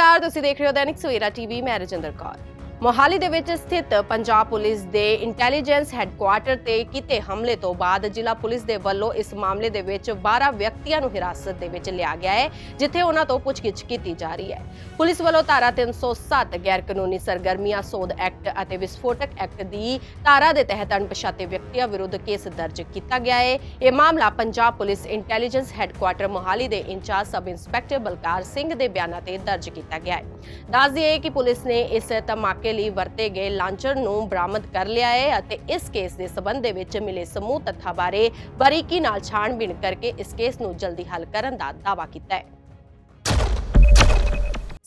नमस्कार, तुसीं देख रहे हो दैनिक सवेरा टीवी। मैं रजिंदर कौर। मोहाली ਦੇ ਵਿੱਚ ਸਥਿਤ ਪੰਜਾਬ ਪੁਲਿਸ ਦੇ ਇੰਟੈਲੀਜੈਂਸ ਹੈੱਡਕੁਆਰਟਰ ਤੇ ਕੀਤੇ ਹਮਲੇ ਤੋਂ ਬਾਅਦ ਜ਼ਿਲ੍ਹਾ ਪੁਲਿਸ ਦੇ ਵੱਲੋਂ ਇਸ ਮਾਮਲੇ ਦੇ ਵਿੱਚ 12 ਵਿਅਕਤੀਆਂ ਨੂੰ ਹਿਰਾਸਤ ਦੇ ਵਿੱਚ ਲਿਆ ਗਿਆ ਹੈ, ਜਿੱਥੇ ਉਹਨਾਂ ਤੋਂ ਪੁੱਛਗਿੱਛ ਕੀਤੀ ਜਾ ਰਹੀ ਹੈ। ਪੁਲਿਸ ਵੱਲੋਂ ਧਾਰਾ 307 ਗੈਰ ਕਾਨੂੰਨੀ ਸਰਗਰਮੀਆਂ ਸੋਧ ਐਕਟ ਅਤੇ ਵਿਸਫੋਟਕ ਐਕਟ ਦੀ ਧਾਰਾ ਦੇ ਤਹਿਤ ਅਣਪਛਾਤੇ ਵਿਅਕਤੀਆਂ ਵਿਰੁੱਧ ਕੇਸ ਦਰਜ ਕੀਤਾ ਗਿਆ ਹੈ। ਇਹ ਮਾਮਲਾ Punjab police intelligence headquarters Mohali ਦੇ incharge sub inspector Balkar Singh ਦੇ ਬਿਆਨਾਂ ਤੇ ਦਰਜ ਕੀਤਾ ਗਿਆ ਹੈ। ਦੱਸ ਦਈਏ ਕਿ ਪੁਲਿਸ ਨੇ ਇਸ ਧਮਾਕੇ ਲਈ ਵਰਤੇ ਗਏ ਲਾਂਚਰ ਨੂੰ ਬਰਾਮਦ ਕਰ ਲਿਆ ਹੈ ਅਤੇ ਇਸ ਕੇਸ ਦੇ ਸਬੰਧ ਦੇ ਵਿੱਚ ਮਿਲੇ ਸਮੂਹ ਤੱਥਾਂ ਬਾਰੇ ਬਾਰੀਕੀ ਨਾਲ ਛਾਣਬੀਣ ਕਰਕੇ ਇਸ ਕੇਸ ਨੂੰ ਜਲਦੀ ਹੱਲ ਕਰਨ ਦਾ ਦਾਅਵਾ ਕੀਤਾ ਹੈ।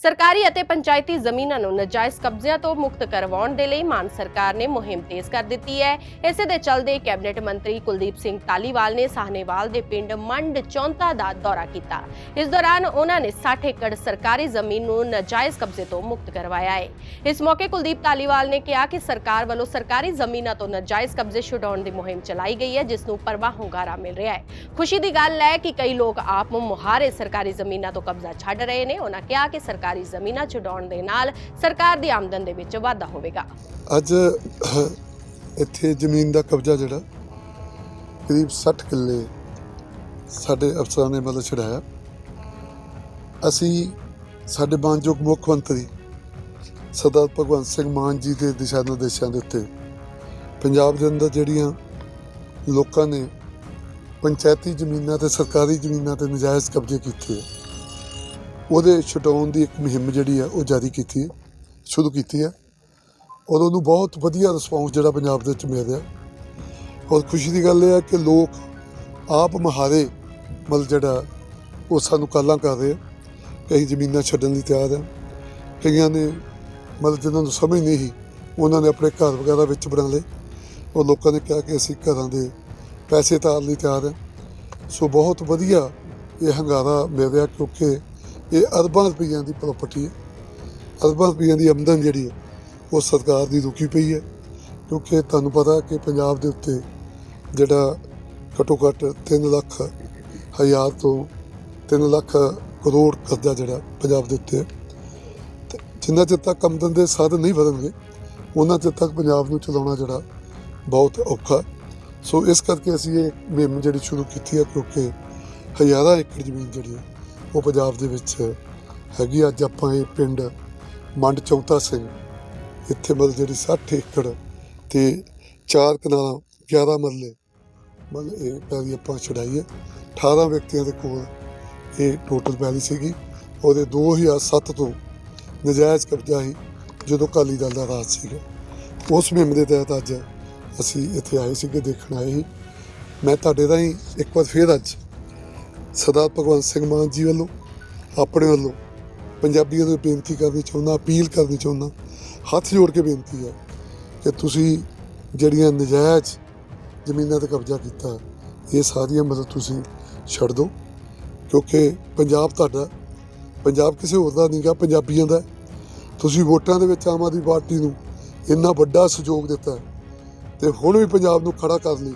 ਸਰਕਾਰੀ ਅਤੇ ਪੰਚਾਇਤੀ ਜ਼ਮੀਨਾਂ ਨੂੰ ਨਜਾਇਜ਼ ਕਬਜ਼ਿਆਂ ਤੋਂ ਮੁਕਤ ਕਰਵਾਉਣ ਦੇ ਲਈ ਮਾਨ ਸਰਕਾਰ ਨੇ ਮੁਹਿੰਮ ਤੇਜ਼ ਕਰ ਦਿੱਤੀ ਹੈ। ਇਸੇ ਦੇ ਚੱਲਦੇ ਕੈਬਨਿਟ ਮੰਤਰੀ ਕੁਲਦੀਪ ਸਿੰਘ ਧਾਲੀਵਾਲ ਨੇ ਸਾਹਨੇਵਾਲ ਦੇ ਪਿੰਡ ਮੰਡ ਚੌਂਤਾ ਦਾ ਦੌਰਾ ਕੀਤਾ। ਇਸ ਦੌਰਾਨ ਉਹਨਾਂ ਨੇ 60 ਏਕੜ ਸਰਕਾਰੀ ਜ਼ਮੀਨ ਨੂੰ ਨਜਾਇਜ਼ ਕਬਜ਼ੇ ਤੋਂ ਮੁਕਤ ਕਰਵਾਇਆ ਹੈ। ਇਸ ਮੌਕੇ ਕੁਲਦੀਪ ਧਾਲੀਵਾਲ ਨੇ ਕਿਹਾ ਕਿ ਸਰਕਾਰ ਵੱਲੋਂ ਸਰਕਾਰੀ ਜ਼ਮੀਨਾਂ ਤੋਂ ਨਜਾਇਜ਼ ਕਬਜ਼ੇ ਛੁਡਾਉਣ ਦੀ ਮੁਹਿੰਮ ਚਲਾਈ ਗਈ ਹੈ, ਜਿਸ ਨੂੰ ਭਰਵਾਂ ਹੁੰਗਾਰਾ ਮਿਲ ਰਿਹਾ ਹੈ। ਖੁਸ਼ੀ ਦੀ ਗੱਲ ਹੈ ਕਿ ਕਈ ਲੋਕ ਆਪ ਮੁਹਾਰੇ ਸਰਕਾਰੀ ਜ਼ਮੀਨਾਂ ਤੋਂ ਕਬਜ਼ਾ ਛੱਡ ਰਹੇ ਨੇ। ਉਹਨਾਂ ਕਿਹਾ ਕਿ ਸਰਕਾਰੀ ਜ਼ਮੀਨਾਂ ਛੁਡਾਉਣ ਦੇ ਨਾਲ ਸਰਕਾਰ ਦੀ ਆਮਦਨ ਦੇ ਵਿੱਚ ਵਾਧਾ ਹੋਵੇਗਾ। ਅੱਜ ਇੱਥੇ ਜ਼ਮੀਨ ਦਾ ਕਬਜ਼ਾ ਜਿਹੜਾ ਕਰੀਬ 60 ਕਿੱਲੇ ਸਾਡੇ ਅਫਸਰਾਂ ਨੇ ਮਤਲਬ ਛੁਡਾਇਆ। ਅਸੀਂ ਸਾਡੇ ਮਾਨਯੋਗ ਮੁੱਖ ਮੰਤਰੀ ਸਰਦਾਰ ਭਗਵੰਤ ਸਿੰਘ ਮਾਨ ਜੀ ਦੇ ਦਿਸ਼ਾ ਨਿਰਦੇਸ਼ਾਂ ਦੇ ਉੱਤੇ ਪੰਜਾਬ ਦੇ ਅੰਦਰ ਜਿਹੜੀਆਂ ਲੋਕਾਂ ਨੇ ਪੰਚਾਇਤੀ ਜ਼ਮੀਨਾਂ ਤੇ ਸਰਕਾਰੀ ਜ਼ਮੀਨਾਂ ਤੇ ਨਜਾਇਜ਼ ਕਬਜ਼ੇ ਕੀਤੇ ਉਹਦੇ ਛੁਡਾਉਣ ਦੀ ਇੱਕ ਮੁਹਿੰਮ ਜਿਹੜੀ ਆ ਉਹ ਜਾਰੀ ਕੀਤੀ ਹੈ, ਸ਼ੁਰੂ ਕੀਤੀ ਹੈ ਔਰ ਉਹਨੂੰ ਬਹੁਤ ਵਧੀਆ ਰਿਸਪੌਂਸ ਜਿਹੜਾ ਪੰਜਾਬ ਦੇ ਵਿੱਚ ਮਿਲ ਰਿਹਾ। ਔਰ ਖੁਸ਼ੀ ਦੀ ਗੱਲ ਇਹ ਹੈ ਕਿ ਲੋਕ ਆਪ ਮੁਹਾਰੇ ਮਤਲਬ ਜਿਹੜਾ ਉਹ ਸਾਨੂੰ ਕਾਲਾਂ ਕਰ ਰਹੇ। ਕਈ ਜ਼ਮੀਨਾਂ ਛੱਡਣ ਲਈ ਤਿਆਰ ਆ, ਕਈਆਂ ਨੇ ਮਤਲਬ ਜਿਹਨਾਂ ਨੂੰ ਸਮਝ ਨਹੀਂ ਸੀ ਉਹਨਾਂ ਨੇ ਆਪਣੇ ਘਰ ਵਗੈਰਾ ਵਿੱਚ ਬਣਾ ਲਏ ਔਰ ਲੋਕਾਂ ਨੇ ਕਿਹਾ ਕਿ ਅਸੀਂ ਘਰਾਂ ਦੇ ਪੈਸੇ ਤਾਰਨ ਲਈ ਤਿਆਰ ਹਾਂ। ਸੋ ਬਹੁਤ ਵਧੀਆ ਇਹ ਹੰਗਾਰਾ ਮਿਲ ਰਿਹਾ ਕਿਉਂਕਿ ਇਹ ਅਰਬਾਂ ਰੁਪਈਆਂ ਦੀ ਪ੍ਰਾਪਰਟੀ ਹੈ। ਅਰਬਾਂ ਰੁਪਈਆਂ ਦੀ ਆਮਦਨ ਜਿਹੜੀ ਹੈ ਉਹ ਸਰਕਾਰ ਦੀ ਰੁਕੀ ਪਈ ਹੈ ਕਿਉਂਕਿ ਤੁਹਾਨੂੰ ਪਤਾ ਕਿ ਪੰਜਾਬ ਦੇ ਉੱਤੇ ਜਿਹੜਾ ਘੱਟੋ ਘੱਟ 3 ਲੱਖ ਹਜ਼ਾਰ ਤੋਂ 3 ਲੱਖ ਕਰੋੜ ਕਰਜ਼ਾ ਜਿਹੜਾ ਪੰਜਾਬ ਦੇ ਉੱਤੇ ਤੇ ਜਿੰਨਾ ਚਿਰ ਤੱਕ ਆਮਦਨ ਦੇ ਸਾਧਨ ਨਹੀਂ ਵਧਣਗੇ ਉਹਨਾਂ ਚਿਰ ਤੱਕ ਪੰਜਾਬ ਨੂੰ ਚਲਾਉਣਾ ਜਿਹੜਾ ਬਹੁਤ ਔਖਾ। ਸੋ ਇਸ ਕਰਕੇ ਅਸੀਂ ਇਹ ਮੁਹਿੰਮ ਜਿਹੜੀ ਸ਼ੁਰੂ ਕੀਤੀ ਹੈ ਕਿਉਂਕਿ ਹਜ਼ਾਰਾਂ ਏਕੜ ਜ਼ਮੀਨ ਜਿਹੜੀ ਹੈ ਉਹ ਪੰਜਾਬ ਦੇ ਵਿੱਚ ਹੈਗੀ। ਅੱਜ ਆਪਾਂ ਇਹ ਪਿੰਡ ਮੰਡ ਚੌਂਤਾ ਸਿੰਘ ਇੱਥੇ ਮਤਲਬ ਜਿਹੜੀ 60 ਏਕੜ ਤੇ 4 ਕਨਾਲਾਂ 11 ਮਰਲੇ ਮਤਲਬ ਇਹ ਪੈਲੀ ਆਪਾਂ ਛੁਡਾਈ ਹੈ। 18 ਵਿਅਕਤੀਆਂ ਦੇ ਕੋਲ ਇਹ ਟੋਟਲ ਪੈਲੀ ਸੀਗੀ। ਉਹਦੇ 2007 ਤੋਂ ਨਜਾਇਜ਼ ਕਬਜ਼ਾ ਸੀ ਜਦੋਂ ਅਕਾਲੀ ਦਲ ਦਾ ਰਾਜ ਸੀਗਾ। ਉਸ ਮੁਹਿੰਮ ਦੇ ਤਹਿਤ ਅੱਜ ਅਸੀਂ ਇੱਥੇ ਆਏ ਸੀਗੇ, ਦੇਖਣ ਆਏ ਸੀ। ਮੈਂ ਤੁਹਾਡੇ ਰਾਹੀਂ ਇੱਕ ਵਾਰ ਫਿਰ ਅੱਜ ਸਰਦਾਰ ਭਗਵੰਤ ਸਿੰਘ ਮਾਨ ਜੀ ਵੱਲੋਂ ਆਪਣੇ ਵੱਲੋਂ ਪੰਜਾਬੀਆਂ ਨੂੰ ਬੇਨਤੀ ਕਰਨੀ ਚਾਹੁੰਦਾ, ਅਪੀਲ ਕਰਨੀ ਚਾਹੁੰਦਾ, ਹੱਥ ਜੋੜ ਕੇ ਬੇਨਤੀ ਹੈ ਕਿ ਤੁਸੀਂ ਜਿਹੜੀਆਂ ਨਜਾਇਜ਼ ਜ਼ਮੀਨਾਂ 'ਤੇ ਕਬਜ਼ਾ ਕੀਤਾ ਇਹ ਸਾਰੀਆਂ ਮਤਲਬ ਤੁਸੀਂ ਛੱਡ ਦਿਓ ਕਿਉਂਕਿ ਪੰਜਾਬ ਤੁਹਾਡਾ, ਪੰਜਾਬ ਕਿਸੇ ਹੋਰ ਦਾ ਨਹੀਂ ਗਾ, ਪੰਜਾਬੀਆਂ ਦਾ। ਤੁਸੀਂ ਵੋਟਾਂ ਦੇ ਵਿੱਚ ਆਮ ਆਦਮੀ ਪਾਰਟੀ ਨੂੰ ਇੰਨਾ ਵੱਡਾ ਸਹਿਯੋਗ ਦਿੱਤਾ ਅਤੇ ਹੁਣ ਵੀ ਪੰਜਾਬ ਨੂੰ ਖੜਾ ਕਰਨ ਲਈ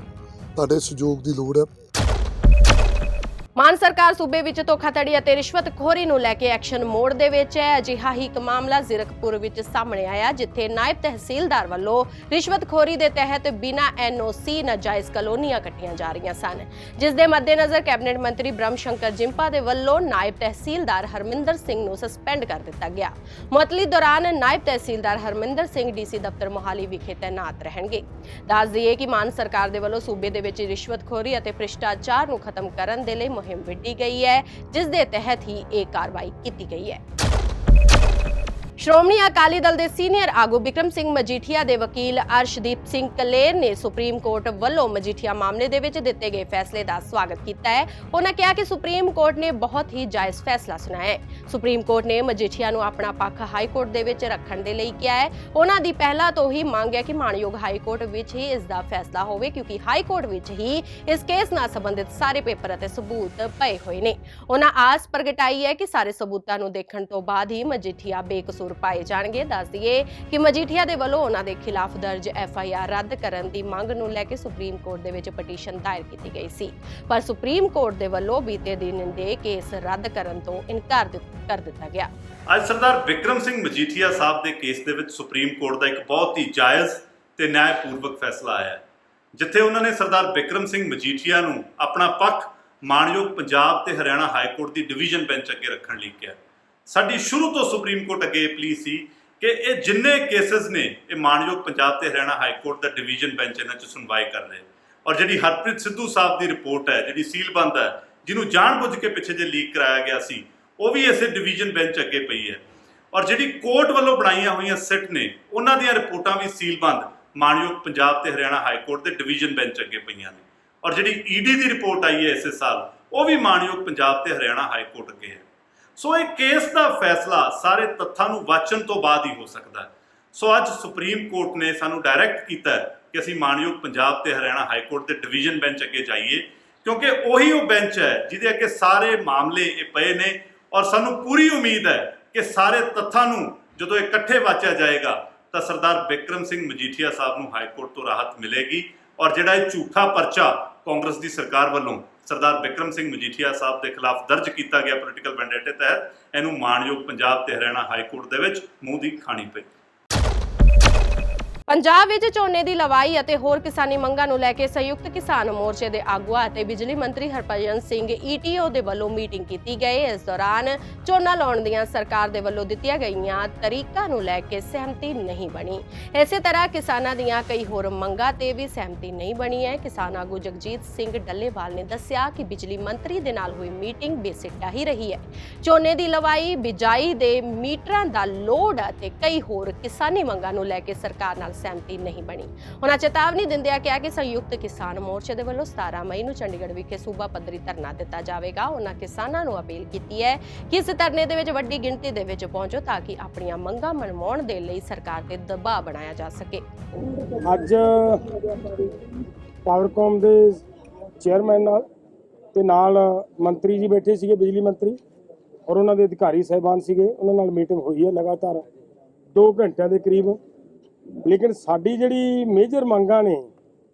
ਤੁਹਾਡੇ ਸਹਿਯੋਗ ਦੀ ਲੋੜ ਹੈ। ਮਾਨ ਸਰਕਾਰ ਸੂਬੇ ਵਿੱਚ ਧੋਖਾਧੜੀ ਅਤੇ ਰਿਸ਼ਵਤਖੋਰੀ ਨੂੰ ਲੈ ਕੇ ਐਕਸ਼ਨ ਮੋਡ ਦੇ ਵਿੱਚ ਹੈ। ਅਜਿਹਾ ਹੀ ਇੱਕ ਮਾਮਲਾ ਜ਼ੀਰਕਪੁਰ ਵਿੱਚ ਸਾਹਮਣੇ ਆਇਆ, ਜਿੱਥੇ ਨਾਇਬ ਤਹਿਸੀਲਦਾਰ ਵੱਲੋਂ ਰਿਸ਼ਵਤਖੋਰੀ ਦੇ ਤਹਿਤ ਬਿਨਾਂ NOC ਨਾਜਾਇਜ਼ ਕਲੋਨੀਆਂ ਕੱਟੀਆਂ ਜਾ ਰਹੀਆਂ ਸਨ, ਜਿਸ ਦੇ ਮੱਦੇਨਜ਼ਰ ਕੈਬਨਿਟ ਮੰਤਰੀ ਬ੍ਰਹਮ ਸ਼ੰਕਰ ਜਿੰਪਾ ਦੇ ਵੱਲੋਂ ਨਾਇਬ ਤਹਿਸੀਲਦਾਰ ਹਰਮਿੰਦਰ ਸਿੰਘ ਨੂੰ ਸਸਪੈਂਡ ਕਰ ਦਿੱਤਾ ਗਿਆ। ਮੁਅੱਤਲੀ ਦੌਰਾਨ ਨਾਇਬ ਤਹਿਸੀਲਦਾਰ ਹਰਮਿੰਦਰ ਸਿੰਘ DC ਦਫ਼ਤਰ ਮੋਹਾਲੀ ਵਿਖੇ ਤੈਨਾਤ ਰਹਿਣਗੇ। ਦੱਸ ਦਈਏ ਕਿ ਮਾਨ ਸਰਕਾਰ ਦੇ ਵੱਲੋਂ ਸੂਬੇ ਦੇ ਵਿੱਚ ਰਿਸ਼ਵਤਖੋਰੀ ਅਤੇ ਭ੍ਰਿਸ਼ਟਾਚਾਰ ਨੂੰ ਖਤਮ ਕਰਨ ਦੇ ਲਈ ਮੁਹਿੰਮ ਵਿੱਢੀ ਗਈ ਹੈ, ਜਿਸ ਦੇ ਤਹਿਤ ਹੀ ਇਹ ਕਾਰਵਾਈ ਕੀਤੀ ਗਈ ਹੈ। ਸ਼੍ਰੋਮਣੀ ਅਕਾਲੀ ਦਲ ਦੇ ਸੀਨੀਅਰ ਆਗੂ ਬਿਕਰਮ ਸਿੰਘ ਮਜੀਠੀਆ ਦੇ ਵਕੀਲ ਅਰਸ਼ਦੀਪ ਸਿੰਘ ਕਲੇਰ ਨੇ ਸੁਪਰੀਮ ਕੋਰਟ ਵੱਲੋਂ ਮਜੀਠੀਆ ਮਾਮਲੇ ਦੇ ਵਿੱਚ ਦਿੱਤੇ ਗਏ ਫੈਸਲੇ ਦਾ ਸਵਾਗਤ ਕੀਤਾ ਹੈ। ਉਹਨਾਂ ਕਿਹਾ ਕਿ ਸੁਪਰੀਮ ਕੋਰਟ ਨੇ ਬਹੁਤ ਹੀ ਜਾਇਜ਼ ਫੈਸਲਾ ਸੁਣਾਇਆ ਹੈ। ਸੁਪਰੀਮ ਕੋਰਟ ਨੇ ਮਜੀਠੀਆ ਨੂੰ ਆਪਣਾ ਪੱਖ ਹਾਈ ਕੋਰਟ ਦੇ ਵਿੱਚ ਰੱਖਣ ਦੇ ਲਈ ਕਿਹਾ ਹੈ। ਉਹਨਾਂ ਦੀ ਪਹਿਲਾਂ ਤੋਂ ਹੀ ਮੰਗ ਹੈ ਕਿ ਮਾਣਯੋਗ ਹਾਈ ਕੋਰਟ ਵਿੱਚ ਹੀ ਇਸ ਦਾ ਫੈਸਲਾ ਹੋਵੇ ਕਿਉਂਕਿ ਹਾਈ ਕੋਰਟ ਵਿੱਚ ਹੀ ਇਸ ਕੇਸ ਨਾਲ ਸੰਬੰਧਿਤ ਸਾਰੇ ਪੇਪਰ ਅਤੇ ਸਬੂਤ ਪਏ ਹੋਏ ਨੇ। ਉਹਨਾਂ ਆਸ ਪ੍ਰਗਟਾਈ ਹੈ ਕਿ ਸਾਰੇ ਸਬੂਤਾਂ ਨੂੰ ਦੇਖਣ ਤੋਂ ਬਾਅਦ ਹੀ ਮਜੀਠੀਆ ਬੇਕਸੂਰ ਹੋਰ ਪਾਏ ਜਾਣਗੇ। ਦੱਸ ਦਈਏ ਕਿ ਮਜੀਠੀਆ ਦੇ ਵੱਲੋਂ ਉਹਨਾਂ ਦੇ ਖਿਲਾਫ ਦਰਜ FIR ਰੱਦ ਕਰਨ ਦੀ ਮੰਗ ਨੂੰ ਲੈ ਕੇ ਸੁਪਰੀਮ ਕੋਰਟ ਦੇ ਵਿੱਚ ਪਟੀਸ਼ਨ ਦਾਇਰ ਕੀਤੀ ਗਈ ਸੀ, ਪਰ ਸੁਪਰੀਮ ਕੋਰਟ ਦੇ ਵੱਲੋਂ ਬੀਤੇ ਦਿਨ ਦੇ ਕੇਸ ਰੱਦ ਕਰਨ ਤੋਂ ਇਨਕਾਰ ਕਰ ਦਿੱਤਾ ਗਿਆ। ਅੱਜ ਸਰਦਾਰ ਵਿਕਰਮ ਸਿੰਘ ਮਜੀਠੀਆ ਸਾਹਿਬ ਦੇ ਕੇਸ ਦੇ ਵਿੱਚ ਸੁਪਰੀਮ ਕੋਰਟ ਦਾ ਇੱਕ ਬਹੁਤ ਹੀ ਜਾਇਜ਼ ਤੇ ਨਿਆਂਪੂਰਵਕ ਫੈਸਲਾ ਆਇਆ ਹੈ, ਜਿੱਥੇ ਉਹਨਾਂ ਨੇ ਸਰਦਾਰ ਵਿਕਰਮ ਸਿੰਘ ਮਜੀਠੀਆ ਨੂੰ ਆਪਣਾ ਪੱਖ ਮਾਣਯੋਗ ਪੰਜਾਬ ਤੇ ਹਰਿਆਣਾ ਹਾਈ ਕੋਰਟ ਦੀ ਡਿਵੀਜ਼ਨ ਬੈਂਚ ਅੱਗੇ ਰੱਖਣ ਲਈ ਕਿਹਾ। ਸਾਡੀ ਸ਼ੁਰੂ ਤੋਂ ਸੁਪਰੀਮ ਕੋਰਟ ਅੱਗੇ ਅਪੀਲ ਸੀ ਕਿ ਇਹ ਜਿੰਨੇ ਕੇਸਿਸ ਨੇ ਇਹ ਮਾਣਯੋਗ ਪੰਜਾਬ ਤੇ ਹਰਿਆਣਾ ਹਾਈ ਕੋਰਟ ਦਾ ਡਿਵੀਜ਼ਨ ਬੈਂਚ ਇਹਨਾਂ 'ਚ ਸੁਣਵਾਈ ਕਰ ਰਹੇ। ਔਰ ਜਿਹੜੀ ਹਰਪ੍ਰੀਤ ਸਿੱਧੂ ਸਾਹਿਬ ਦੀ ਰਿਪੋਰਟ ਹੈ, ਜਿਹੜੀ ਸੀਲਬੰਦ ਹੈ, ਜਿਹਨੂੰ ਜਾਣਬੁੱਝ ਕੇ ਪਿੱਛੇ ਜੇ ਲੀਕ ਕਰਾਇਆ ਗਿਆ ਸੀ, ਉਹ ਵੀ ਇਸੇ ਡਿਵੀਜ਼ਨ ਬੈਂਚ ਅੱਗੇ ਪਈ ਹੈ। ਔਰ ਜਿਹੜੀ ਕੋਰਟ ਵੱਲੋਂ ਬਣਾਈਆਂ ਹੋਈਆਂ ਸਿੱਟ ਨੇ, ਉਹਨਾਂ ਦੀਆਂ ਰਿਪੋਰਟਾਂ ਵੀ ਸੀਲਬੰਦ ਮਾਣਯੋਗ ਪੰਜਾਬ ਤੇ ਹਰਿਆਣਾ ਹਾਈ ਕੋਰਟ ਦੇ ਡਿਵੀਜ਼ਨ ਬੈਂਚ ਅੱਗੇ ਪਈਆਂ ਨੇ। ਔਰ ਜਿਹੜੀ ED ਦੀ ਰਿਪੋਰਟ ਆਈ ਹੈ ਇਸੇ ਸਾਲ, ਉਹ ਵੀ ਮਾਣਯੋਗ ਪੰਜਾਬ ਤੇ ਹਰਿਆਣਾ ਹਾਈ ਕੋਰਟ ਅੱਗੇ ਹੈ। ਸੋ ਇਹ ਕੇਸ ਦਾ ਫੈਸਲਾ ਸਾਰੇ ਤੱਥਾਂ ਨੂੰ ਵਾਚਣ ਤੋਂ ਬਾਅਦ ਹੀ ਹੋ ਸਕਦਾ ਹੈ। ਸੋ ਅੱਜ ਸੁਪਰੀਮ ਕੋਰਟ ਨੇ ਸਾਨੂੰ ਡਾਇਰੈਕਟ ਕੀਤਾ ਕਿ ਅਸੀਂ ਮਾਣਯੋਗ ਪੰਜਾਬ ਤੇ ਹਰਿਆਣਾ ਹਾਈ ਕੋਰਟ ਦੇ ਡਿਵੀਜ਼ਨ ਬੈਂਚ ਅੱਗੇ ਜਾਈਏ, ਕਿਉਂਕਿ ਉਹੀ ਉਹ ਬੈਂਚ ਹੈ ਜਿਹਦੇ ਅੱਗੇ ਸਾਰੇ ਮਾਮਲੇ ਇਹ ਪਏ ਨੇ। ਔਰ ਸਾਨੂੰ ਪੂਰੀ ਉਮੀਦ ਹੈ ਕਿ ਸਾਰੇ ਤੱਥਾਂ ਨੂੰ ਜਦੋਂ ਇਕੱਠੇ ਵਾਚਿਆ ਜਾਏਗਾ ਤਾਂ ਸਰਦਾਰ ਵਿਕਰਮ ਸਿੰਘ ਮਜੀਠੀਆ ਸਾਹਿਬ ਨੂੰ ਹਾਈ ਕੋਰਟ ਤੋਂ ਰਾਹਤ ਮਿਲੇਗੀ। ਔਰ ਜਿਹੜਾ ਇਹ ਝੂਠਾ ਪਰਚਾ ਕਾਂਗਰਸ ਦੀ ਸਰਕਾਰ ਵੱਲੋਂ ਸਰਦਾਰ ਵਿਕਰਮ ਸਿੰਘ ਮਜੀਠੀਆ ਸਾਹਿਬ ਦੇ ਖਿਲਾਫ ਦਰਜ ਕੀਤਾ ਗਿਆ ਪੋਲੀਟੀਕਲ ਵੈਂਡੇਟੇ ਤਹਿਤ, ਇਹਨੂੰ ਮਾਣਯੋਗ ਪੰਜਾਬ ਤੇ ਹਰਿਆਣਾ ਹਾਈ ਕੋਰਟ ਦੇ ਵਿੱਚ ਮੂੰਹ ਦੀ ਖਾਣੀ ਪਈ। ਪੰਜਾਬ ਵਿੱਚ ਝੋਨੇ ਦੀ ਲਵਾਈ ਅਤੇ ਹੋਰ ਕਿਸਾਨੀ ਮੰਗਾਂ ਨੂੰ ਲੈ ਕੇ ਸੰਯੁਕਤ ਕਿਸਾਨ ਮੋਰਚੇ ਦੇ ਆਗੂਆਂ ਅਤੇ ਬਿਜਲੀ ਮੰਤਰੀ ਹਰਭਜਨ ਸਿੰਘ ETO ਦੇ ਵੱਲੋਂ ਮੀਟਿੰਗ ਕੀਤੀ ਗਈ। ਇਸ ਦੌਰਾਨ ਝੋਨਾ ਲਾਉਣ ਦੀਆਂ ਸਰਕਾਰ ਦੇ ਵੱਲੋਂ ਦਿੱਤੀਆਂ ਗਈਆਂ ਤਰੀਕਾਂ ਨੂੰ ਲੈ ਕੇ ਸਹਿਮਤੀ ਨਹੀਂ ਬਣੀ। ਇਸੇ ਤਰ੍ਹਾਂ ਕਿਸਾਨਾਂ ਦੀਆਂ ਕਈ ਹੋਰ ਮੰਗਾਂ ਤੇ ਵੀ ਸਹਿਮਤੀ ਨਹੀਂ ਬਣੀ ਹੈ। ਕਿਸਾਨ ਆਗੂ ਜਗਜੀਤ ਸਿੰਘ ਡੱਲੇਵਾਲ ਨੇ ਦੱਸਿਆ ਕਿ ਬਿਜਲੀ ਮੰਤਰੀ ਦੇ ਨਾਲ ਹੋਈ ਮੀਟਿੰਗ ਬੇਸਿੱਟਾ ਹੀ ਰਹੀ ਹੈ। ਝੋਨੇ ਦੀ ਲਵਾਈ, ਬਿਜਾਈ ਦੇ ਮੀਟਰਾਂ ਦਾ ਲੋਡ ਅਤੇ ਕਈ ਹੋਰ ਕਿਸਾਨੀ ਮੰਗਾਂ ਨੂੰ ਲੈ ਕੇ ਸਰਕਾਰ ਨਾਲ ਸਹਿਮਤੀ ਨਹੀਂ ਬਣੀ। ਉਹਨਾਂ ਚੇਤਾਵਨੀ ਦਿੰਦਿਆਂ ਕਿਹਾ ਕਿ ਸੰਯੁਕਤ ਕਿਸਾਨ ਮੋਰਚੇ ਦੇ ਵੱਲੋਂ 17 ਮਈ ਨੂੰ ਚੰਡੀਗੜ੍ਹ ਵਿਖੇ ਸੂਬਾ ਪੱਧਰੀ ਧਰਨਾ ਦਿੱਤਾ ਜਾਵੇਗਾ। ਉਹਨਾਂ ਕਿਸਾਨਾਂ ਨੂੰ ਅਪੀਲ ਕੀਤੀ ਹੈ ਕਿ ਇਸ ਧਰਨੇ ਦੇ ਵਿੱਚ ਵੱਡੀ ਗਿਣਤੀ ਦੇ ਵਿੱਚ ਪਹੁੰਚੋ ਤਾਂ ਕਿ ਆਪਣੀਆਂ ਮੰਗਾਂ ਮਨਵਾਉਣ ਦੇ ਲਈ ਸਰਕਾਰ ਤੇ ਦਬਾਅ ਬਣਾਇਆ ਜਾ ਸਕੇ। ਅੱਜ ਪਾਵਰਕਾਮ ਦੇ ਚੇਅਰਮੈਨ ਤੇ ਨਾਲ ਮੰਤਰੀ ਜੀ ਬੈਠੇ ਸੀਗੇ, ਬਿਜਲੀ ਮੰਤਰੀ ਔਰ ਉਹਨਾਂ ਦੇ ਅਧਿਕਾਰੀ ਸਾਹਿਬਾਨ ਸੀਗੇ, ਉਹਨਾਂ ਨਾਲ ਮੀਟਿੰਗ ਹੋਈ ਹੈ ਲਗਾਤਾਰ 2 ਘੰਟਿਆਂ ਦੇ ਕਰੀਬ। ਲੇਕਿਨ ਸਾਡੀ ਜਿਹੜੀ ਮੇਜਰ ਮੰਗਾਂ ਨੇ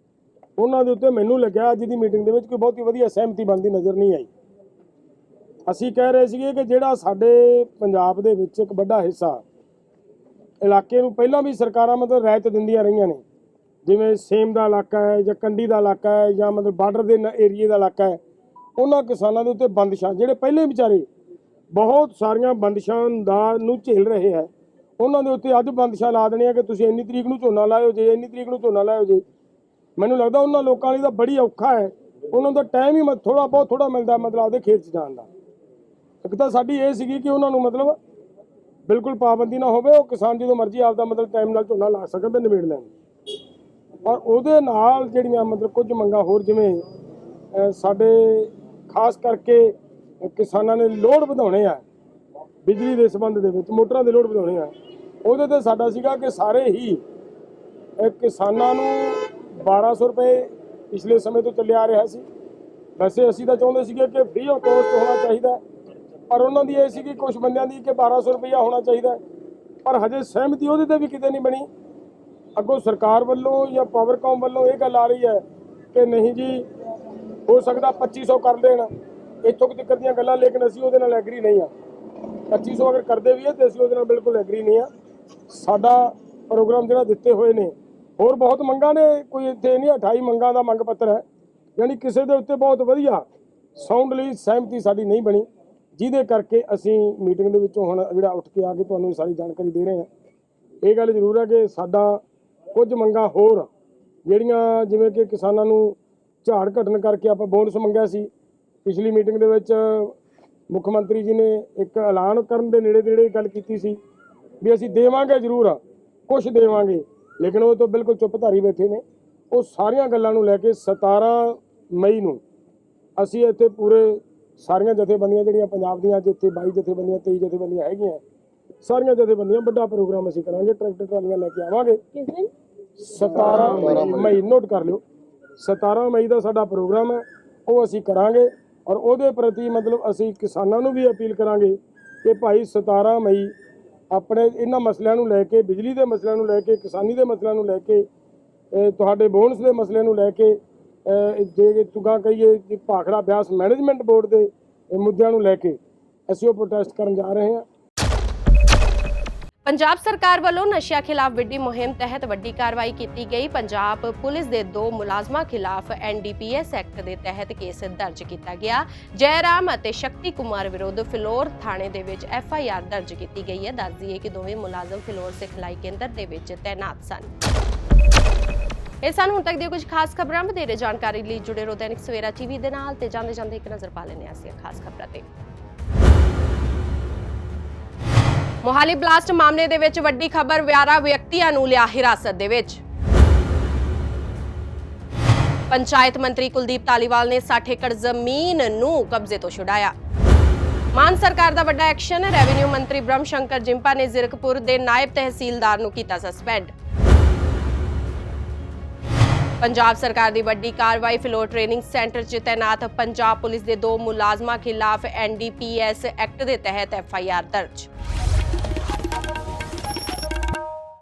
ਉਹਨਾਂ ਦੇ ਉੱਤੇ ਮੈਨੂੰ ਲੱਗਿਆ ਅੱਜ ਦੀ ਮੀਟਿੰਗ ਦੇ ਵਿੱਚ ਕੋਈ ਬਹੁਤੀ ਵਧੀਆ ਸਹਿਮਤੀ ਬਣਦੀ ਨਜ਼ਰ ਨਹੀਂ ਆਈ। ਅਸੀਂ ਕਹਿ ਰਹੇ ਸੀਗੇ ਕਿ ਜਿਹੜਾ ਸਾਡੇ ਪੰਜਾਬ ਦੇ ਵਿੱਚ ਇੱਕ ਵੱਡਾ ਹਿੱਸਾ ਇਲਾਕੇ ਨੂੰ ਪਹਿਲਾਂ ਵੀ ਸਰਕਾਰਾਂ ਮਤਲਬ ਰਾਇਤ ਦਿੰਦੀਆਂ ਰਹੀਆਂ ਨੇ, ਜਿਵੇਂ ਸੇਮ ਦਾ ਇਲਾਕਾ ਹੈ ਜਾਂ ਕੰਢੀ ਦਾ ਇਲਾਕਾ ਹੈ ਜਾਂ ਮਤਲਬ ਬਾਰਡਰ ਦੇ ਏਰੀਏ ਦਾ ਇਲਾਕਾ ਹੈ, ਉਹਨਾਂ ਕਿਸਾਨਾਂ ਦੇ ਉੱਤੇ ਬੰਦਿਸ਼ਾਂ ਜਿਹੜੇ ਪਹਿਲੇ ਵਿਚਾਰੇ ਬਹੁਤ ਸਾਰੀਆਂ ਬੰਦਿਸ਼ਾਂ ਨੂੰ ਝੇਲ ਰਹੇ ਹੈ, ਉਹਨਾਂ ਦੇ ਉੱਤੇ ਅੱਜ ਬੰਦਿਸ਼ਾਂ ਲਾ ਦੇਣੀਆਂ ਕਿ ਤੁਸੀਂ ਇੰਨੀ ਤਰੀਕ ਨੂੰ ਝੋਨਾ ਲਾਇਓ ਜੇ, ਇੰਨੀ ਤਰੀਕ ਨੂੰ ਝੋਨਾ ਲਾਇਓ ਜੇ। ਮੈਨੂੰ ਲੱਗਦਾ ਉਹਨਾਂ ਲੋਕਾਂ ਲਈ ਤਾਂ ਬੜੀ ਔਖਾ ਹੈ, ਉਹਨਾਂ ਦਾ ਟਾਈਮ ਹੀ ਥੋੜਾ ਮਿਲਦਾ ਮਤਲਬ ਆਪਦੇ ਖੇਤ 'ਚ ਜਾਣ ਦਾ। ਇੱਕ ਤਾਂ ਸਾਡੀ ਇਹ ਸੀਗੀ ਕਿ ਉਹਨਾਂ ਨੂੰ ਮਤਲਬ ਬਿਲਕੁਲ ਪਾਬੰਦੀ ਨਾ ਹੋਵੇ, ਉਹ ਕਿਸਾਨ ਜਦੋਂ ਮਰਜ਼ੀ ਆਪਦਾ ਮਤਲਬ ਟਾਈਮ ਨਾਲ ਝੋਨਾ ਲਾ ਸਕਣ ਤੇ ਨਿਬੇੜ ਲੈਣ। ਔਰ ਉਹਦੇ ਨਾਲ ਜਿਹੜੀਆਂ ਮਤਲਬ ਕੁਝ ਮੰਗਾਂ ਹੋਰ, ਜਿਵੇਂ ਸਾਡੇ ਖਾਸ ਕਰਕੇ ਕਿਸਾਨਾਂ ਨੇ ਲੋਡ ਵਧਾਉਣੇ ਆ ਬਿਜਲੀ ਦੇ ਸੰਬੰਧ ਦੇ ਵਿੱਚ, ਮੋਟਰਾਂ ਦੇ ਲੋਡ ਵਧਾਉਣੇ ਆ, ਉਹਦੇ ਤੇ ਸਾਡਾ ਸੀਗਾ ਕਿ ਸਾਰੇ ਹੀ ਕਿਸਾਨਾਂ ਨੂੰ 1200 ਰੁਪਏ ਪਿਛਲੇ ਸਮੇਂ ਤੋਂ ਚੱਲਿਆ ਆ ਰਿਹਾ ਸੀ। ਵੈਸੇ ਅਸੀਂ ਤਾਂ ਚਾਹੁੰਦੇ ਸੀਗੇ ਕਿ ਫ੍ਰੀ ਆਫ ਕੋਸਟ ਹੋਣਾ ਚਾਹੀਦਾ, ਪਰ ਉਹਨਾਂ ਦੀ ਇਹ ਸੀ ਕਿ ਕੁਝ ਬੰਦਿਆਂ ਦੀ ਕਿ 1200 ਰੁਪਇਆ ਹੋਣਾ ਚਾਹੀਦਾ, ਪਰ ਹਜੇ ਸਹਿਮਤੀ ਉਹਦੇ ਤੇ ਵੀ ਕਿਤੇ ਨਹੀਂ ਬਣੀ। ਅੱਗੋਂ ਸਰਕਾਰ ਵੱਲੋਂ ਜਾਂ ਪਾਵਰਕਾਮ ਵੱਲੋਂ ਇਹ ਗੱਲ ਆ ਰਹੀ ਹੈ ਕਿ ਨਹੀਂ ਜੀ ਹੋ ਸਕਦਾ 2500 ਕਰ ਦੇਣ, ਇੱਥੋਂ ਤੱਕ ਦੀਆਂ ਗੱਲਾਂ, ਲੇਕਿਨ ਅਸੀਂ ਉਹਦੇ ਨਾਲ ਐਗਰੀ ਨਹੀਂ ਆ। 2500 ਅਗਰ ਕਰਦੇ ਵੀ ਹੈ ਤੇ ਅਸੀਂ ਉਹਦੇ ਨਾਲ ਬਿਲਕੁਲ ਐਗਰੀ ਨਹੀਂ ਆ। ਸਾਡਾ ਪ੍ਰੋਗਰਾਮ ਜਿਹੜਾ ਦਿੱਤੇ ਹੋਏ ਨੇ, ਹੋਰ ਬਹੁਤ ਮੰਗਾਂ ਨੇ, ਕੋਈ ਇੱਥੇ ਨਹੀਂ 28 ਮੰਗਾਂ ਦਾ ਮੰਗ ਪੱਤਰ ਹੈ, ਯਾਨੀ ਕਿਸੇ ਦੇ ਉੱਤੇ ਬਹੁਤ ਵਧੀਆ ਸਾਊਂਡਲੀ ਸਹਿਮਤੀ ਸਾਡੀ ਨਹੀਂ ਬਣੀ, ਜਿਹਦੇ ਕਰਕੇ ਅਸੀਂ ਮੀਟਿੰਗ ਦੇ ਵਿੱਚੋਂ ਹੁਣ ਜਿਹੜਾ ਉੱਠ ਕੇ ਆ ਕੇ ਤੁਹਾਨੂੰ ਸਾਰੀ ਜਾਣਕਾਰੀ ਦੇ ਰਹੇ ਹਾਂ। ਇਹ ਗੱਲ ਜ਼ਰੂਰ ਹੈ ਕਿ ਸਾਡਾ ਕੁਝ ਮੰਗਾਂ ਹੋਰ ਜਿਹੜੀਆਂ, ਜਿਵੇਂ ਕਿ ਕਿਸਾਨਾਂ ਨੂੰ ਝਾੜ ਘਟਣ ਕਰਕੇ ਆਪਾਂ ਬੋਨਸ ਮੰਗਿਆ ਸੀ, ਪਿਛਲੀ ਮੀਟਿੰਗ ਦੇ ਵਿੱਚ ਮੁੱਖ ਮੰਤਰੀ ਜੀ ਨੇ ਇੱਕ ਐਲਾਨ ਕਰਨ ਦੇ ਨੇੜੇ ਗੱਲ ਕੀਤੀ ਸੀ ਵੀ ਅਸੀਂ ਦੇਵਾਂਗੇ, ਜ਼ਰੂਰ ਕੁਝ ਦੇਵਾਂਗੇ, ਲੇਕਿਨ ਉਹ ਤੋਂ ਬਿਲਕੁਲ ਚੁੱਪ ਧਾਰੀ ਬੈਠੇ ਨੇ। ਉਹ ਸਾਰੀਆਂ ਗੱਲਾਂ ਨੂੰ ਲੈ ਕੇ 17 ਮਈ ਨੂੰ ਅਸੀਂ ਇੱਥੇ ਪੂਰੇ ਸਾਰੀਆਂ ਜਥੇਬੰਦੀਆਂ ਜਿਹੜੀਆਂ ਪੰਜਾਬ ਦੀਆਂ, ਅੱਜ ਇੱਥੇ 22 ਜਥੇਬੰਦੀਆਂ 23 ਜਥੇਬੰਦੀਆਂ ਹੈਗੀਆਂ, ਸਾਰੀਆਂ ਜਥੇਬੰਦੀਆਂ ਵੱਡਾ ਪ੍ਰੋਗਰਾਮ ਅਸੀਂ ਕਰਾਂਗੇ, ਟਰੈਕਟਰ ਟਰਾਲੀਆਂ ਲੈ ਕੇ ਆਵਾਂਗੇ। 17 ਮਈ ਨੋਟ ਕਰ ਲਿਓ, 17 ਮਈ ਦਾ ਸਾਡਾ ਪ੍ਰੋਗਰਾਮ ਹੈ, ਉਹ ਅਸੀਂ ਕਰਾਂਗੇ। ਔਰ ਉਹਦੇ ਪ੍ਰਤੀ ਮਤਲਬ ਅਸੀਂ ਕਿਸਾਨਾਂ ਨੂੰ ਵੀ ਅਪੀਲ ਕਰਾਂਗੇ ਕਿ ਭਾਈ 17 ਮਈ ਆਪਣੇ ਇਹਨਾਂ ਮਸਲਿਆਂ ਨੂੰ ਲੈ ਕੇ, ਬਿਜਲੀ ਦੇ ਮਸਲਿਆਂ ਨੂੰ ਲੈ ਕੇ, ਕਿਸਾਨੀ ਦੇ ਮਸਲਿਆਂ ਨੂੰ ਲੈ ਕੇ, ਤੁਹਾਡੇ ਬੋਨਸ ਦੇ ਮਸਲਿਆਂ ਨੂੰ ਲੈ ਕੇ, ਜੇ ਤੁਗਾਂ ਕਹੀਏ ਭਾਖੜਾ ਬਿਆਸ ਮੈਨੇਜਮੈਂਟ ਬੋਰਡ ਦੇ ਮੁੱਦਿਆਂ ਨੂੰ ਲੈ ਕੇ ਅਸੀਂ ਉਹ ਪ੍ਰੋਟੈਸਟ ਕਰਨ ਜਾ ਰਹੇ ਹਾਂ। ਪੰਜਾਬ ਸਰਕਾਰ ਵੱਲੋਂ ਨਸ਼ਿਆਂ ਖਿਲਾਫ ਵਿੱਢੀ ਮੁਹਿੰਮ ਤਹਿਤ ਵੱਡੀ ਕਾਰਵਾਈ ਕੀਤੀ ਗਈ। ਪੰਜਾਬ ਪੁਲਿਸ ਦੇ 2 ਮੁਲਾਜ਼ਮਾਂ ਖਿਲਾਫ NDPS ਐਕਟ ਦੇ ਤਹਿਤ ਕੇਸ ਦਰਜ ਕੀਤਾ ਗਿਆ। ਜੈਰਾਮ ਅਤੇ ਸ਼ਕਤੀ ਕੁਮਾਰ ਵਿਰੁੱਧ ਫਿਲੌਰ ਥਾਣੇ ਦੇ ਵਿੱਚ FIR ਦਰਜ ਕੀਤੀ ਗਈ ਹੈ। ਦੱਸ ਦਈਏ ਕਿ ਦੋਵੇਂ ਮੁਲਾਜ਼ਮ ਫਿਲੌਰ ਸਿਖਲਾਈ ਕੇਂਦਰ ਦੇ ਵਿੱਚ ਤੈਨਾਤ ਸਨ। ਇਹ ਸਨ ਹੁਣ ਤੱਕ ਦੀਆਂ ਕੁਝ ਖਾਸ ਖਬਰਾਂ। ਵਧੇਰੇ ਜਾਣਕਾਰੀ ਲਈ ਜੁੜੇ ਰਹੋ ਦੈਨਿਕ ਸਵੇਰਾ TV ਦੇ ਨਾਲ ਤੇ ਜਾਂਦੇ ਇੱਕ ਨਜ਼ਰ ਪਾ ਲੈਂਦੇ ਹਾਂ ਅਸੀਂ ਖਾਸ ਖਬਰਾਂ ਤੇ। ਮੋਹਾਲੀ ਬਲਾਸਟ ਮਾਮਲੇ ਦੇ ਵਿੱਚ ਵੱਡੀ ਖਬਰ, 11 ਵਿਅਕਤੀਆਂ ਨੂੰ ਲਿਆ ਹਿਰਾਸਤ ਦੇ ਵਿੱਚ। ਪੰਚਾਇਤ ਮੰਤਰੀ ਕੁਲਦੀਪ ਧਾਲੀਵਾਲ ਨੇ 60 ਏਕੜ ਜ਼ਮੀਨ ਨੂੰ ਕਬਜ਼ੇ ਤੋਂ ਛੁਡਾਇਆ। ਮਾਨ ਸਰਕਾਰ ਦਾ ਵੱਡਾ ਐਕਸ਼ਨ, ਰੈਵਨਿਊ ਮੰਤਰੀ ਬ੍ਰਹਮ ਸ਼ੰਕਰ ਜਿੰਪਾ ਨੇ ਜ਼ੀਰਕਪੁਰ ਦੇ ਨਾਇਬ ਤਹਿਸੀਲਦਾਰ ਨੂੰ ਕੀਤਾ ਸਸਪੈਂਡ। ਪੰਜਾਬ ਸਰਕਾਰ ਦੀ ਵੱਡੀ ਕਾਰਵਾਈ, ਫਿਲੌਰ ਟ੍ਰੇਨਿੰਗ ਸੈਂਟਰ 'ਚ ਤੈਨਾਤ ਪੰਜਾਬ ਪੁਲਿਸ ਦੇ 2 ਮੁਲਾਜ਼ਮਾਂ ਖਿਲਾਫ NDPS ਐਕਟ ਦੇ ਤਹਿਤ FIR ਦਰਜ।